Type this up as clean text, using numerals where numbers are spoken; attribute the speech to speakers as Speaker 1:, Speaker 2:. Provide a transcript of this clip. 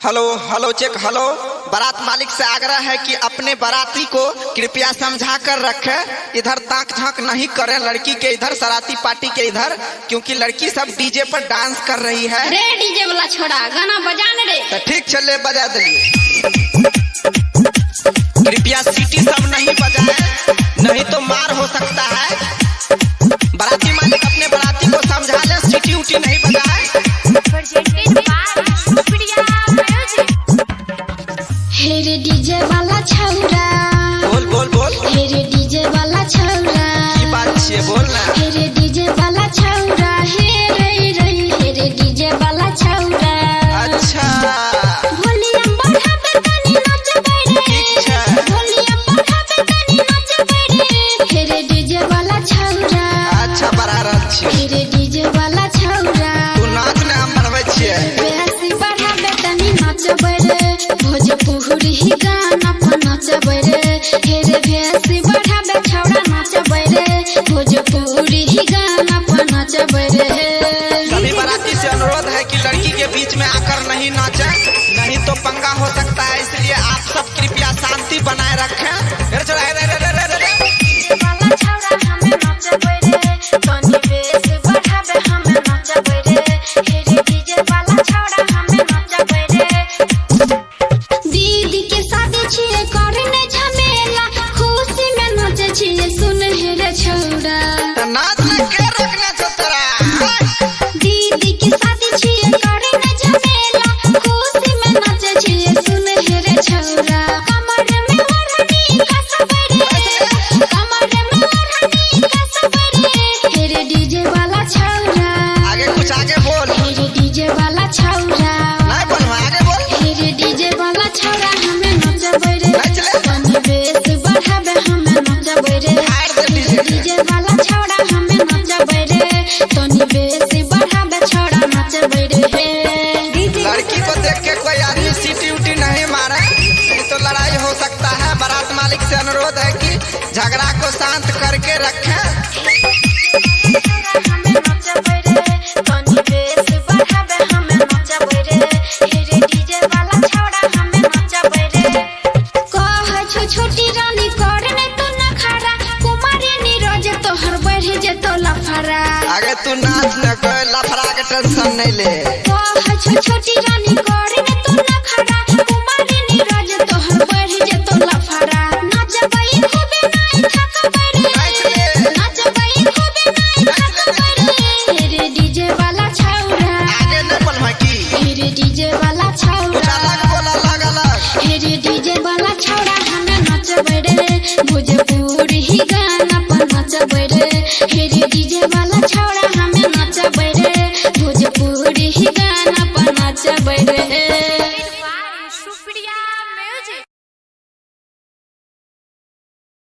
Speaker 1: Hello hello check hello. बारात मालिक से आग्रह है कि अपने बाराती को कृपया समझा कर रखे, इधर ताक झांक नहीं करें लड़की के इधर, सराती पार्टी के इधर, क्योंकि लड़की सब डीजे पर डांस कर रही है।
Speaker 2: रे डीजे वाला छोड़ा गाना बजाने रे।
Speaker 1: तो ठीक चले बजा दिए। कृपया सीटी सब नहीं बजाए, नहीं तो मार हो सकता है। बाराती मालिक अपने बाराती को समझा ले, सीटी उटी नहीं बजाए।
Speaker 2: हेरे डीजे वाला छौरा,
Speaker 1: बोल बोल बोल।
Speaker 2: हेरे डीजे वाला छौरा,
Speaker 1: की बात छे बोल ना।
Speaker 2: हेरे डीजे वाला छौरा, हेरे डीजे वाला छौरा।
Speaker 1: अच्छा
Speaker 2: वॉल्यूम बढ़ाबे तनी नाचबे रे, वॉल्यूम बढ़ाबे तनी नाचबे रे। हेरे डीजे वाला छौरा,
Speaker 1: अच्छा बड़ा रह छे।
Speaker 2: हेरे डीजे वाला छौरा,
Speaker 1: तू नाच ना हम बनबै छियै।
Speaker 2: बेसी बढ़ाबे तनी नाचबे रे, भोजपुरी ही गाना पर नाचबे रे। हेरे बेसी बढ़ाबे छौरा नाचबे रे, भोजपुरी ही गाना पर नाचबे रे।
Speaker 1: सभी बाराती से अनुरोध है कि लड़की के बीच में आकर नहीं नाचे, नहीं तो पंगा हो सकता है, इसलिए आप सब कृपया शांति बनाए रखें।
Speaker 2: वाला छौरा हमें नाचबे रे, तनी बेसी बढ़ाबे हमें नाचबे रे। हेरे डीजे वाला छौरा हमें नाचबे रे। दीदी के शादी छिए करने झमेला, खुशी में नाचे छिए सुन हेरे छौरा।
Speaker 1: नाच ना के रखना छो तोरा।
Speaker 2: दीदी की शादी छिए करने झमेला, खुशी में नाचे छिए सुन हेरे छौरा। कमर में ओढ़नी कसबे रे, कमर में ओढ़नी कसबे रे। हेरे डीजे वाला छौरा,
Speaker 1: आगे कुछ आगे बोल।
Speaker 2: हेरे डीजे वाला छौरा,
Speaker 1: नहीं बोल आगे बोल।
Speaker 2: हेरे डीजे वाला छौरा हमें नाचबे रे,
Speaker 1: नाच ले।
Speaker 2: तनी बेस बढ़ाबे हमें नाचबे रे।
Speaker 1: हार दे डीजे।
Speaker 2: डीजे वाला छौरा हमें नाचबे रे, तनी बेस बढ़ाबे छौरा नाचबे रे।
Speaker 1: लड़की को देख के कोई आदमी सीटी उटी नहीं मारे, नहीं तो लड़ाई हो सकता है। बारात मालिक से अनुरोध है कि झगड़ा को शांत करके रखें।
Speaker 2: हमें नाचबे रे, तनी बेस बढ़ाबे हमें नाचबे रे। हेरे डीजे वाला छौरा हमें नाचबे रे। कह छो छोटी रानी करने तो नखरा, कुमारी नीरज तोहर बढ़ जेतो लफरा।
Speaker 1: आगे तू नाच न कोई लफड़ा के टेंशन नहीं ले।
Speaker 2: कह छो छोटी रानी करने तो नखरा, कुमारी नीरज तोहर बढ़ जेतो लफरा। नाचबे खूबे नहीं थकबे रे, नाचबे खूबे नहीं थकबे रे। हेरे डीजे वाला छौरा,
Speaker 1: आगे न बोल की।
Speaker 2: हेरे डीजे वाला
Speaker 1: कुछ
Speaker 2: छौरा,
Speaker 1: अलग बोल अलग अलग।
Speaker 2: हेरे डीजे वाला छौरा हमें नाचबे रे, भोजपुरी ही गाना पर नाचबे रे। हेरे डीजे वाला छौरा हमें नाचबे रे, भोजपुरी ही गाना पर नाचबे रे।